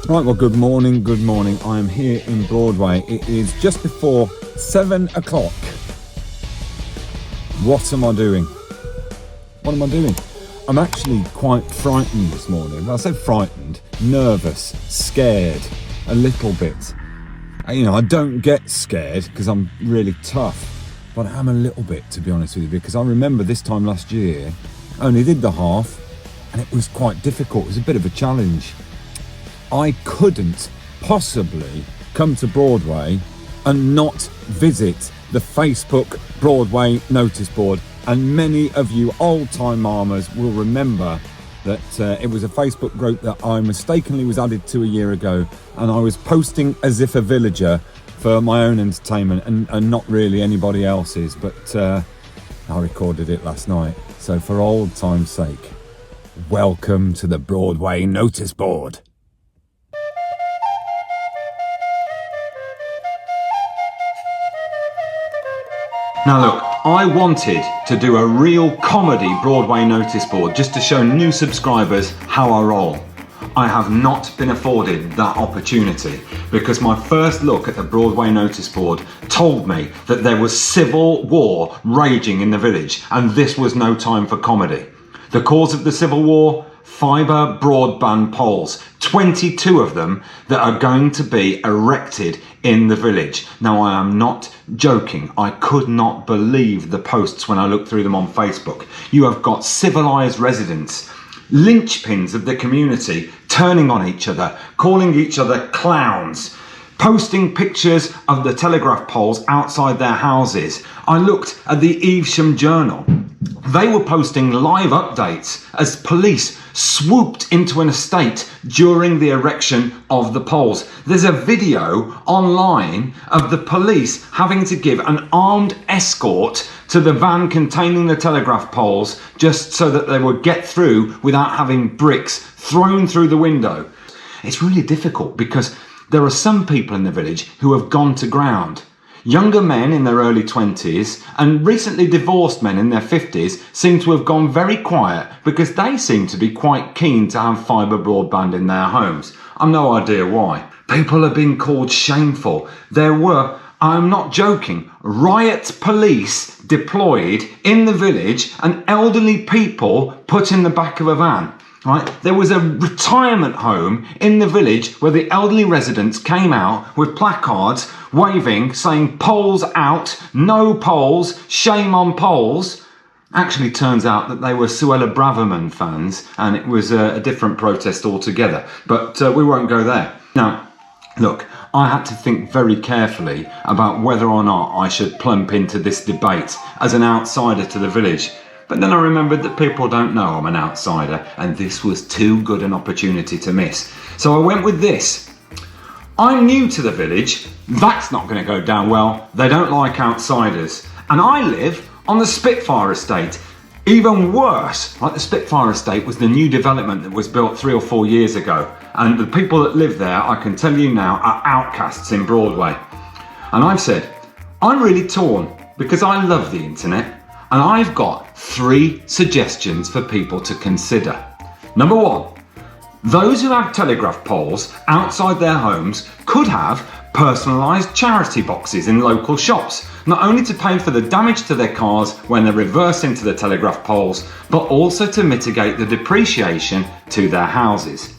Right, well, good morning. I am here in Broadway. It is just before 7 o'clock. What am I doing? I'm actually quite frightened this morning. I say frightened, nervous, scared, a little bit. I don't get scared because I'm really tough, but I am a little bit, to be honest with you, because I remember this time last year, I only did the half, and it was quite difficult. It was a bit of a challenge. I couldn't possibly come to Broadway and not visit the Facebook Broadway notice board. And many of you old-time mamas will remember that it was a Facebook group that I mistakenly was added to a year ago, and I was posting as if a villager for my own entertainment and not really anybody else's, but I recorded it last night. So for old time's sake, welcome to the Broadway notice board. Now look, I wanted to do a real comedy Broadway notice board just to show new subscribers how I roll. I have not been afforded that opportunity because my first look at the Broadway notice board told me that there was civil war raging in the village and this was no time for comedy. The cause of the civil war? Fibre broadband poles, 22 of them that are going to be erected in the village. Now I am not joking, I could not believe the posts when I looked through them on Facebook. You have got civilised residents, linchpins of the community, turning on each other, calling each other clowns, posting pictures of the telegraph poles outside their houses. I looked at the Evesham Journal. They were posting live updates as police swooped into an estate during the erection of the poles. There's a video online of the police having to give an armed escort to the van containing the telegraph poles just so that they would get through without having bricks thrown through the window. It's really difficult because there are some people in the village who have gone to ground. Younger men in their early 20s and recently divorced men in their 50s seem to have gone very quiet because they seem to be quite keen to have fibre broadband in their homes. I've no idea why. People are being called shameful. There were, I'm not joking, riot police deployed in the village and elderly people put in the back of a van. Right? There was a retirement home in the village where the elderly residents came out with placards waving, saying poles out, no poles, shame on poles. Actually turns out that they were Suella Braverman fans and it was a different protest altogether. But we won't go there. Now, look, I had to think very carefully about whether or not I should plump into this debate as an outsider to the village. But then I remembered that people don't know I'm an outsider and this was too good an opportunity to miss. So I went with this. I'm new to the village. That's not going to go down well. They don't like outsiders. And I live on the Spitfire estate. Even worse, like the Spitfire estate was the new development that was built 3 or 4 years ago. And the people that live there, I can tell you now, are outcasts in Broadway. And I've said, I'm really torn because I love the internet. And I've got 3 suggestions for people to consider. Number 1, those who have telegraph poles outside their homes could have personalised charity boxes in local shops, not only to pay for the damage to their cars when they reverse into the telegraph poles, but also to mitigate the depreciation to their houses.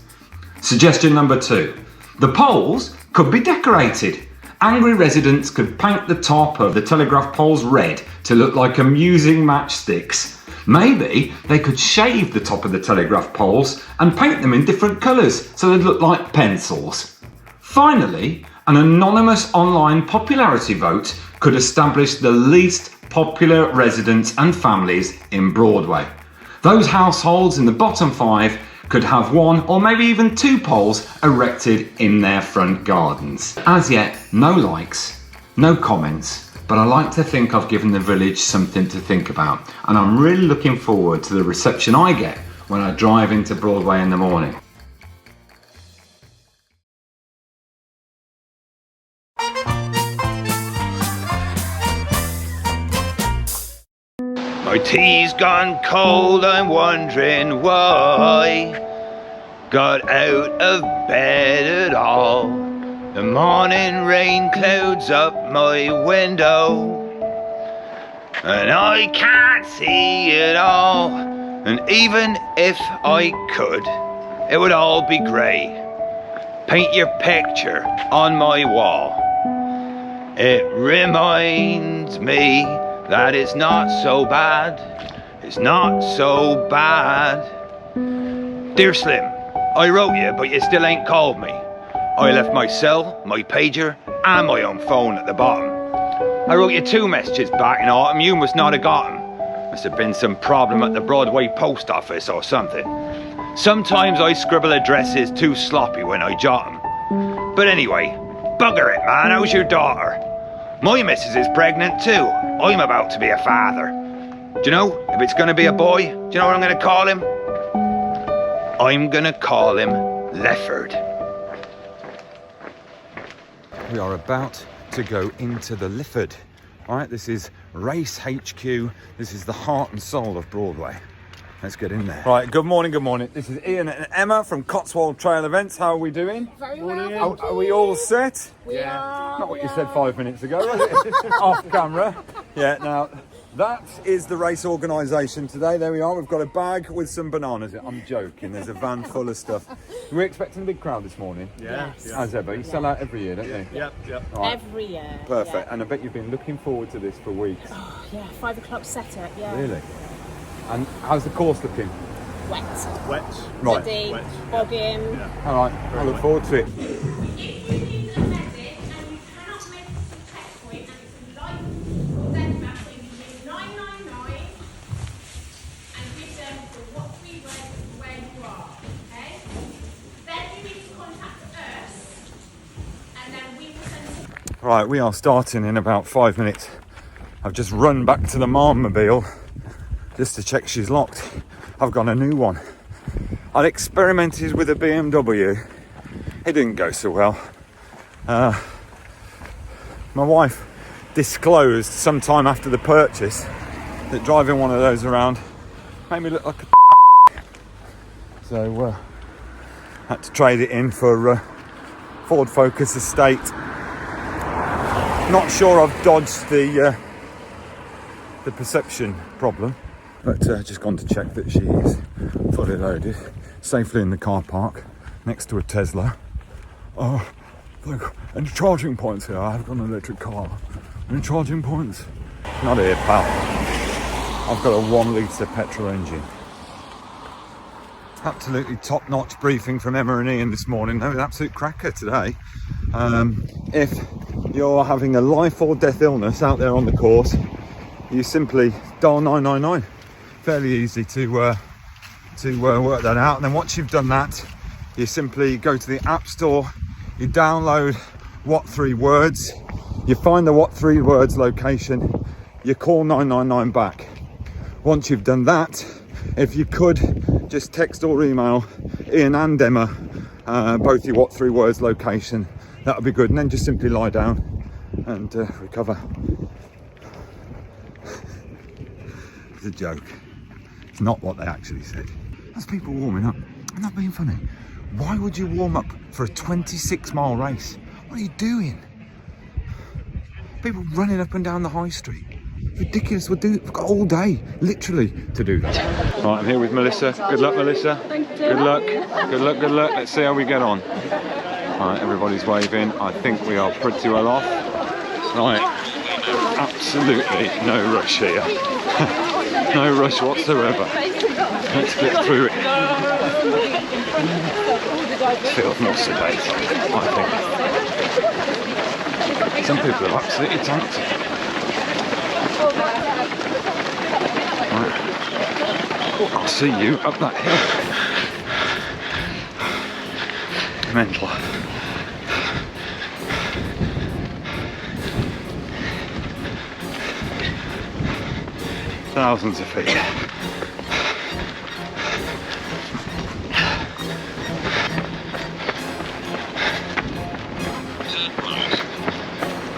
Suggestion number 2, the poles could be decorated. Angry residents could paint the top of the telegraph poles red to look like amusing matchsticks. Maybe they could shave the top of the telegraph poles and paint them in different colours so they'd look like pencils. Finally, an anonymous online popularity vote could establish the least popular residents and families in Broadway. Those households in the bottom 5 could have 1 or maybe even 2 poles erected in their front gardens. As yet, no likes, no comments, but I like to think I've given the village something to think about, and I'm really looking forward to the reception I get when I drive into Broadway in the morning. My tea's gone cold, I'm wondering why. got out of bed at all. The morning rain clouds up my window, and I can't see it all. And even if I could, it would all be grey. Paint your picture on my wall. It reminds me that it's not so bad. It's not so bad. Dear Slim, I wrote you, but you still ain't called me. I left my cell, my pager, and my own phone at the bottom. I wrote you 2 messages back in autumn, you must not have got them. Must have been some problem at the Broadway post office or something. Sometimes I scribble addresses too sloppy when I jot them. But anyway, bugger it, man, how's your daughter? My missus is pregnant too. I'm about to be a father. Do you know, if it's gonna be a boy, do you know what I'm gonna call him? I'm gonna call him Lefford. We are about to go into the Lifford. All right, this is Race HQ. This is the heart and soul of Broadway. Let's get in there. Right, good morning, good morning. This is Ian and Emma from Cotswold Trail Events. How are we doing? Very well. Are we all set? We are. Not what you said 5 minutes ago, was it? Off camera. Yeah, now that is the race organisation today. There we are. We've got a bag with some bananas in it. I'm joking. There's a van full of stuff. We're expecting a big crowd this morning. Yeah. As ever. You sell out every year, don't you? Yep. Right. Every year. Perfect. Yeah. And I bet you've been looking forward to this for weeks. Oh, yeah, 5 o'clock setup, yeah. Really? And how's the course looking? Wet. Wet. Right. Muddy, Wet. bogging. Yeah. All right. I look forward to it. If we leave the message and you cannot make the text point and it's a light or death map, so you can use 999 and give them the what we read where you are, okay? Then you need to contact us and then we will send you. Right, we are starting in about 5 minutes. I've just run back to the Marmobile just to check she's locked. I've got a new one. I experimented with a BMW. It didn't go so well. My wife disclosed sometime after the purchase that driving one of those around made me look like a so had to trade it in for Ford Focus Estate. Not sure I've dodged the perception problem, but just gone to check that she is fully loaded, safely in the car park next to a Tesla. Oh, look, any charging points here? I've got an electric car. Any charging points? Not here, pal. I've got a 1 litre petrol engine. Absolutely top-notch briefing from Emma and Ian this morning. They're an absolute cracker today. If you're having a life or death illness out there on the course, you simply dial 999. Fairly easy to work that out. And then once you've done that, you simply go to the App Store, you download What 3 Words, you find the What 3 Words location, you call 999 back. Once you've done that, if you could just text or email Ian and Emma both your What 3 Words location, that would be good. And then just simply lie down and recover. It's a joke. It's not what they actually said. That's people warming up. I'm not being funny. Why would you warm up for a 26-mile race? What are you doing? People running up and down the high street. Ridiculous. We've got all day, literally, to do that. Right, I'm here with Melissa. Good luck, Melissa. Thank you. Good luck. Good luck, good luck. Let's see how we get on. Right, everybody's waving. I think we are pretty well off. Right, absolutely no rush here. No rush whatsoever. Let's get through it. Feels more sedate, I think. Some people are absolutely tanked it. Right. Oh, I'll see you up that hill. Mental. Thousands of feet.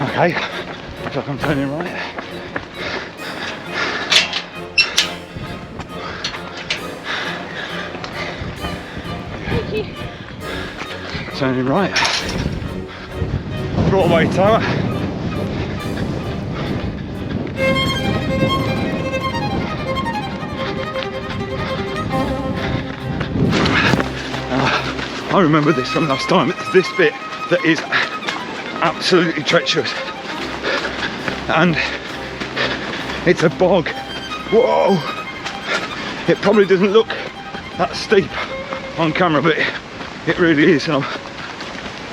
Okay, looks like I'm turning right. Turning right. Broadway Tower. I remember this from last time. It's this bit that is absolutely treacherous. And it's a bog. Whoa! It probably doesn't look that steep on camera, but it really is, and I'm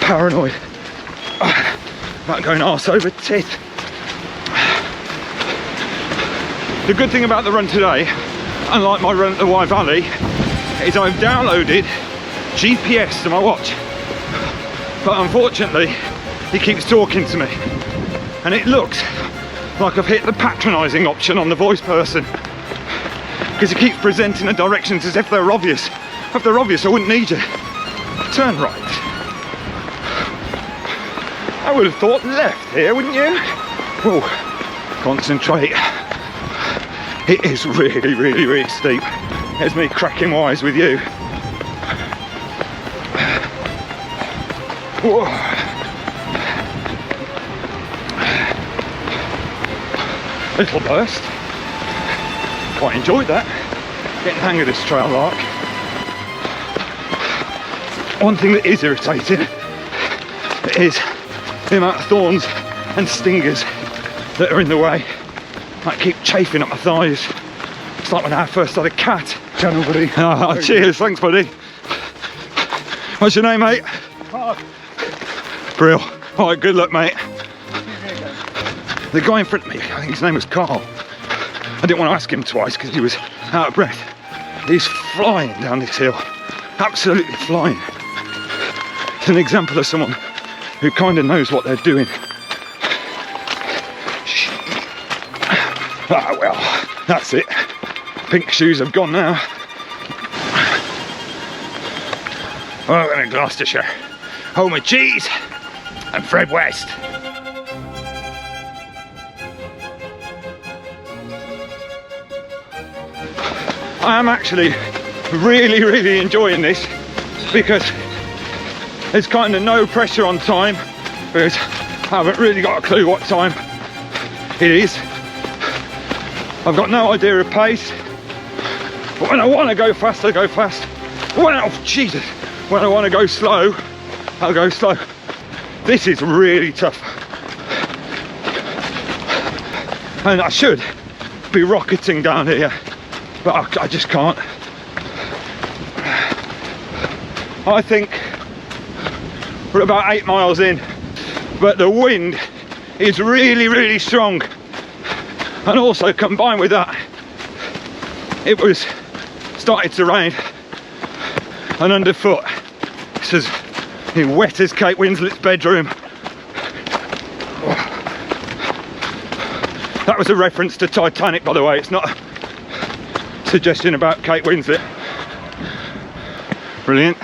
paranoid about going arse over tit. The good thing about the run today, unlike my run at the Wye Valley, is I've downloaded GPS to my watch, but unfortunately he keeps talking to me and it looks like I've hit the patronising option on the voice person, because he keeps presenting the directions as if they're obvious. If they're obvious, I wouldn't need you. Turn right. I would have thought left here, wouldn't you? Oh, concentrate. It is really, really, really steep. There's me cracking wise with you. Whoa. Little burst. Quite enjoyed that. Getting the hang of this trail like. One thing that is irritating is the amount of thorns and stingers that are in the way. I keep chafing at my thighs. It's like when I first had a cat. Channel, buddy. Oh, cheers, thanks buddy. What's your name, mate? Carl. Brill. Alright, good luck, mate. The guy in front of me, I think his name was Carl. I didn't want to ask him twice because he was out of breath. He's flying down this hill. Absolutely flying. It's an example of someone who kind of knows what they're doing. Ah, well, that's it. Pink shoes have gone now. Welcome to Gloucestershire, home of cheese and Fred West. I am actually really, really enjoying this because there's kind of no pressure on time, because I haven't really got a clue what time it is. I've got no idea of pace, but when I want to go fast, I go fast. When I want to go slow, I'll go slow. This is really tough, and I should be rocketing down here, but I just can't. I think we're about 8 miles in, but the wind is really, really strong. And also combined with that, it was started to rain, and underfoot it's as wet as Kate Winslet's bedroom. That was a reference to Titanic, by the way. It's not a suggestion about Kate Winslet. Brilliant.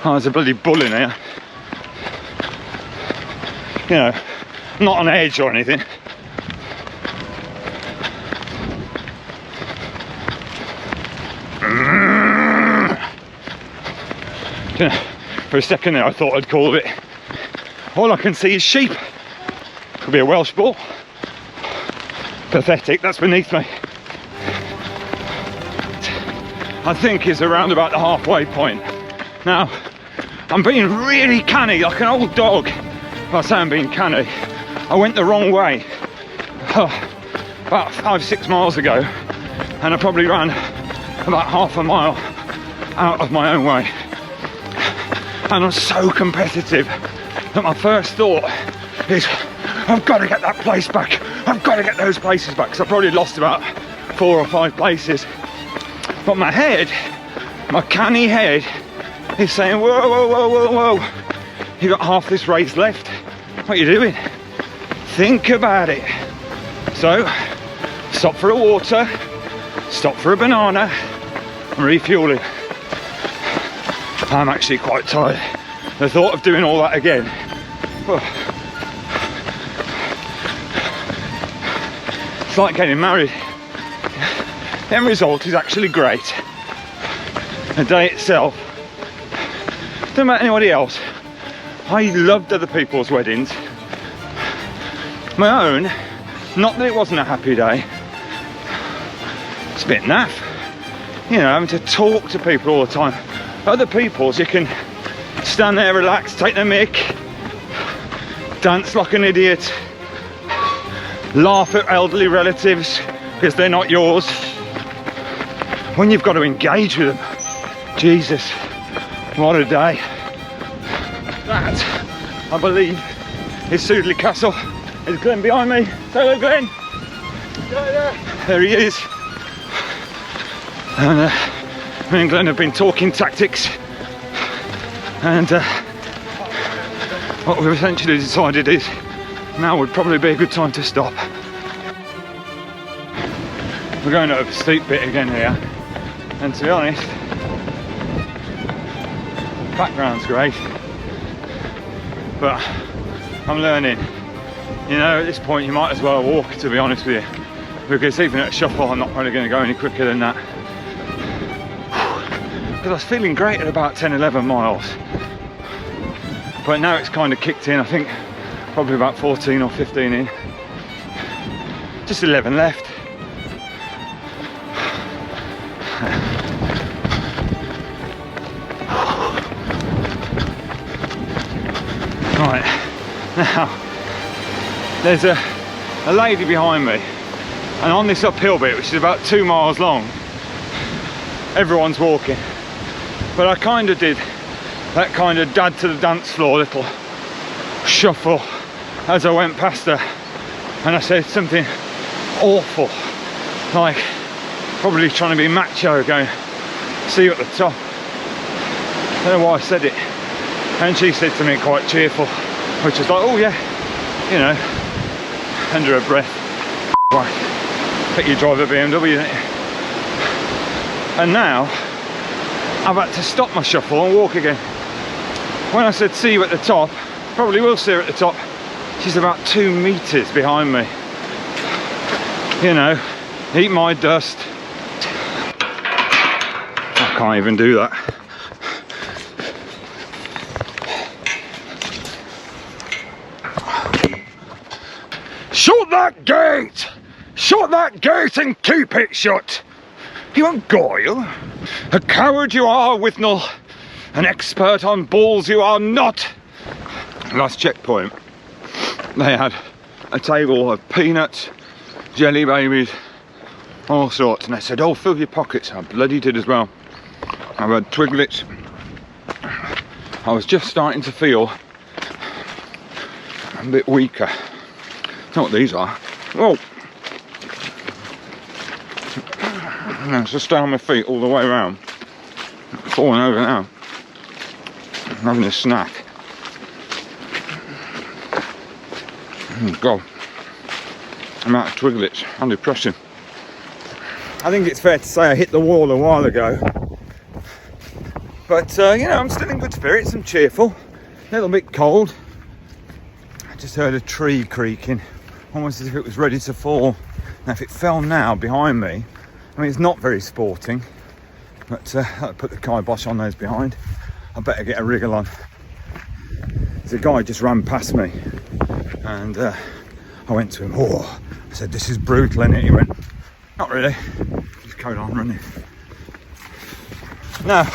Oh, there's a bloody bull in here. You know, not on edge or anything. You know, for a second there I thought I'd call it. All I can see is sheep. Could be a Welsh bull. Pathetic, that's beneath me. I think is around about the halfway point. Now, I'm being really canny, like an old dog. If I say I'm being canny, I went the wrong way about 5-6 miles ago, and I probably ran about half a mile out of my own way. And I'm so competitive that my first thought is, I've got to get that place back. I've got to get those places back, because I probably lost about 4 or 5 places. But my head, my canny head, is saying, whoa, whoa, whoa, whoa, whoa. You got half this race left. What are you doing? Think about it. So, stop for a water, stop for a banana, and refueling. I'm actually quite tired. The thought of doing all that again. It's like getting married. The end result is actually great. the day itself, don't matter anybody else, I loved other people's weddings. My own, not that it wasn't a happy day, it's a bit naff, you know, having to talk to people all the time. Other people's, you can stand there, relax, take their mic, dance like an idiot, laugh at elderly relatives because they're not yours. When you've got to engage with them, Jesus, what a day. That, I believe, is Sudeley Castle. There's Glenn behind me. Say hello, Glenn. There he is. And me and Glenn have been talking tactics, and what we've essentially decided is now would probably be a good time to stop. We're going over a steep bit again here, and to be honest, the background's great, but I'm learning. You know, at this point you might as well walk, to be honest with you, because even at a shuffle I'm not really going to go any quicker than that. Because I was feeling great at about 10-11 miles, but now it's kind of kicked in. I think probably about 14 or 15 in, just 11 left. Right, now there's a lady behind me, and on this uphill bit, which is about 2 miles long, everyone's walking. But I kind of did that kind of dad to the dance floor little shuffle as I went past her, and I said something awful, like probably trying to be macho, going, see you at the top. I don't know why I said it, and she said something quite cheerful, which was like, oh yeah, you know, under her breath, why, bet you drive a BMW, don't you? And now I've had to stop my shuffle and walk again. When I said see you at the top, probably will see her at the top, she's about 2 meters behind me. You know, eat my dust. I can't even do that. Shut that gate! Shut that gate and keep it shut! You won't Goyle. A coward you are, Withnell. An expert on balls you are not. Last checkpoint, they had a table of peanuts, jelly babies, all sorts, and they said, oh, fill your pockets. I bloody did as well. I've had Twiglets. I was just starting to feel a bit weaker. That's not what these are. Whoa. No, so stay on my feet all the way around. I'm falling over now. I'm having a snack. Oh God. I'm out of Twiglets. I'm depressing. I think it's fair to say I hit the wall a while ago. But, you know, I'm still in good spirits. I'm cheerful. A little bit cold. I just heard a tree creaking, almost as if it was ready to fall. Now, if it fell now behind me, I mean, it's not very sporting, but I'll put the kibosh on those behind. I better get a wriggle on. There's a guy just ran past me, and I went to him. Oh, I said, this is brutal, isn't it? He went, not really. Just carried on running. Now,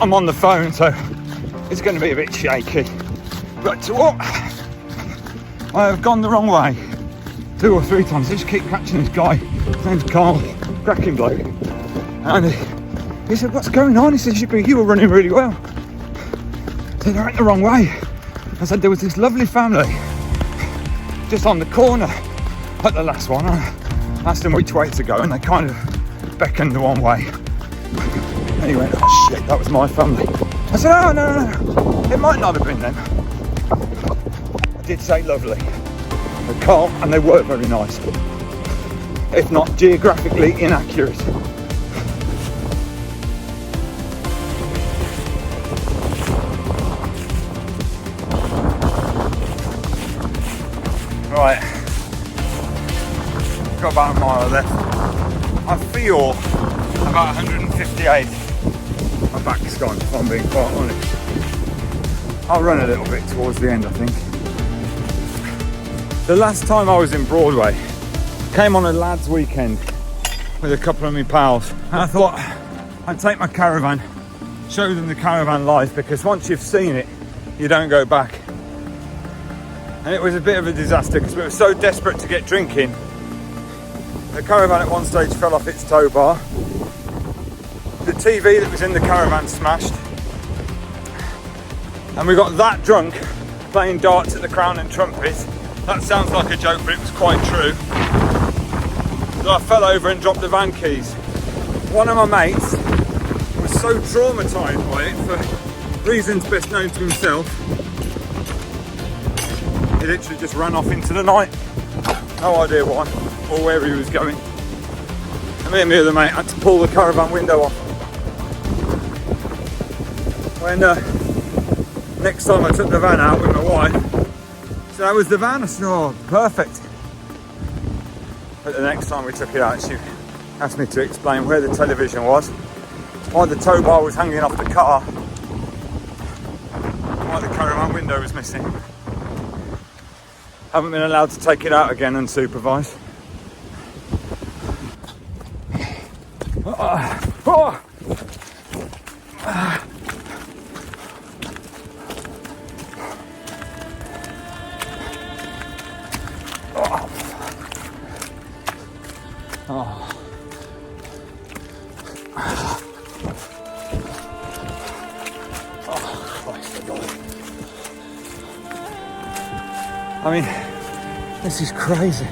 I'm on the phone, so it's going to be a bit shaky. But what? I have gone the wrong way 2 or 3 times. I just keep catching this guy. His name's Carl, cracking bloke. And he said, what's going on? He said, you were running really well. I said, I went the wrong way. I said, there was this lovely family just on the corner at the last one. I asked them which way to go, and they kind of beckoned the one way. And he went, oh shit, that was my family. I said, oh no, it might not have been them. I did say lovely. They're calm, and they were very nice, if not geographically inaccurate. Right, got about a mile left. I feel about 158. My back's gone, if I'm being quite honest. I'll run a little bit towards the end, I think. The last time I was in Broadway, came on a lads' weekend with a couple of my pals. And I thought I'd take my caravan, show them the caravan life, because once you've seen it, you don't go back. And it was a bit of a disaster because we were so desperate to get drinking. The caravan at one stage fell off its tow bar. The TV that was in the caravan smashed. And we got that drunk playing darts at the Crown and Trumpet. That sounds like a joke, but it was quite true. So I fell over and dropped the van keys. One of my mates was so traumatised by it, for reasons best known to himself, he literally just ran off into the night. No idea why or where he was going. And me and my other mate had to pull the caravan window off. When next time I took the van out with my wife, so that was the van. I said, oh, perfect. But the next time we took it out, she asked me to explain where the television was, why the tow bar was hanging off the car, why the caravan window was missing. Haven't been allowed to take it out again unsupervised. I mean, this is crazy.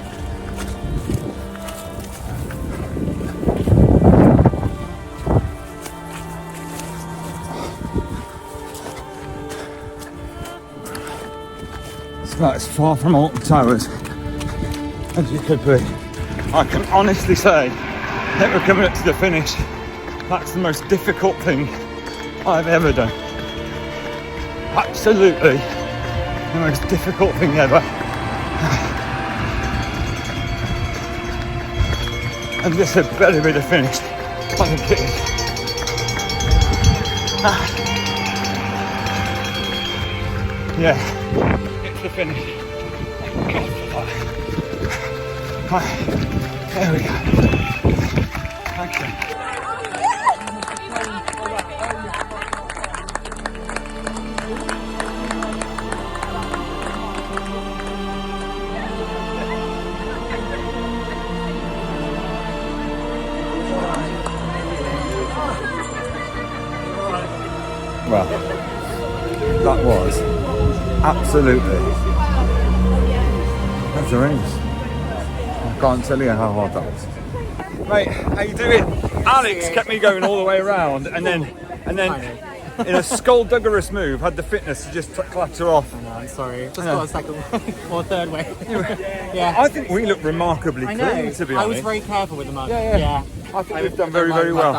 It's about as far from Alton Towers as you could be. I can honestly say that we're coming up to the finish. That's the most difficult thing I've ever done. Absolutely the most difficult thing ever. And this had better be the finish. I'm kidding. Yeah, it's the finish. There we go. Okay. Well, that was absolutely, that's horrendous. I can't tell you how hard that was. Mate, how you doing? Alex kept me going all the way around, and then in a skullduggerous move, had the fitness to just clatter off. I know, I'm sorry. Just got a second or third way. Yeah. I think we look remarkably I know. clean, to be honest. I was very careful with the mug. Yeah. I think we've done very, very well.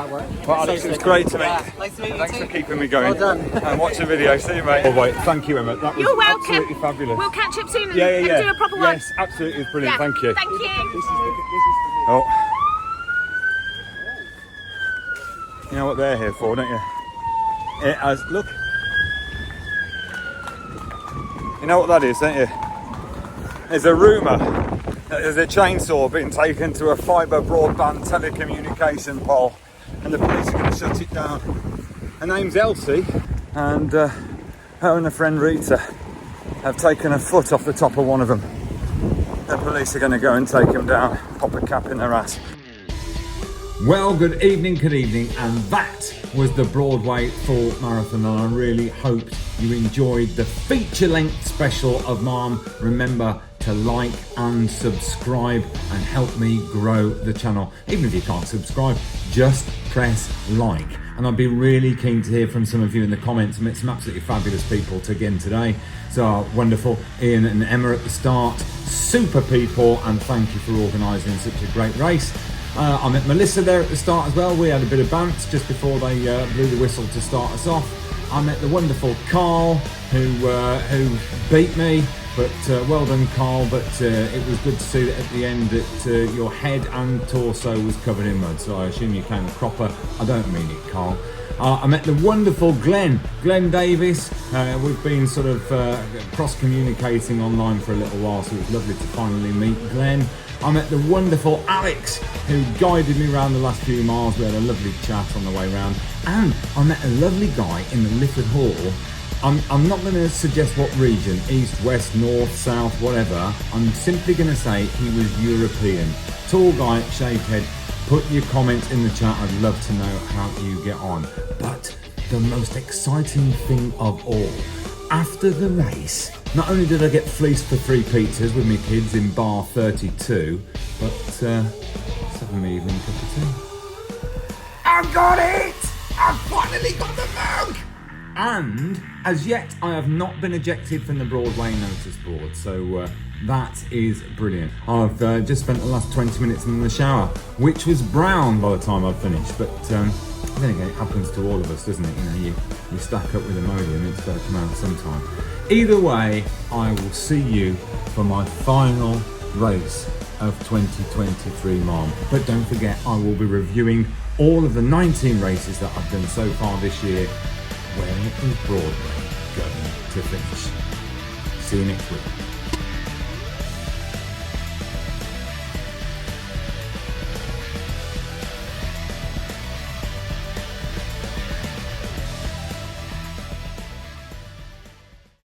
Well, Alex, it was great to meet you. Nice to meet you. Thanks too. for keeping me going. Well done. And watch the video. See you, mate. Oh, wait. Thank you, Emma. That was You're welcome. absolutely fabulous. We'll catch up soon and, Yeah. and do a proper one. Yes, absolutely. It was brilliant. Yeah. Thank you. Thank you. Oh. You know what they're here for, don't you? It has, look. You know what that is, don't you? There's a rumour that there's a chainsaw being taken to a fibre broadband telecommunication pole, and the police are going to shut it down. Her name's Elsie, and her and her friend Rita have taken a foot off the top of one of them. The police are going to go and take him down, pop a cap in their ass. Well, good evening, and that was the Broadway Full Marathon, and I really hope you enjoyed the feature-length special of Mom. Remember to like and subscribe and help me grow the channel. Even if you can't subscribe, just press like. And I'd be really keen to hear from some of you in the comments. I met some absolutely fabulous people again today. So wonderful, Ian and Emma at the start, super people, and thank you for organising such a great race. I met Melissa there at the start as well. We had a bit of bounce just before they blew the whistle to start us off. I met the wonderful Carl who beat me, but well done, Carl. But it was good to see that at the end that your head and torso was covered in mud, so I assume you came a cropper. I don't mean it, Carl. I met the wonderful Glenn Davis. We've been sort of cross-communicating online for a little while, so it was lovely to finally meet Glenn. I met the wonderful Alex, who guided me around the last few miles. We had a lovely chat on the way round. And I met a lovely guy in the Lifford Hall. I'm not going to suggest what region, east, west, north, south, whatever. I'm simply going to say he was European. Tall guy, shaved head. Put your comments in the chat. I'd love to know how you get on. But the most exciting thing of all, after the race, not only did I get fleeced for 3 pizzas with my kids in bar 32, but having me evening cup of tea. I've got it! I've finally got the mug! And as yet, I have not been ejected from the Broadway notice board, so that is brilliant. I've just spent the last 20 minutes in the shower, which was brown by the time I'd finished, but then again, it happens to all of us, doesn't it? You know, you stack up with Imodium, it's got to come out sometime. Either way, I will see you for my final race of 2023 Mom. But don't forget, I will be reviewing all of the 19 races that I've done so far this year. Where is Broadway going to finish? See you next week.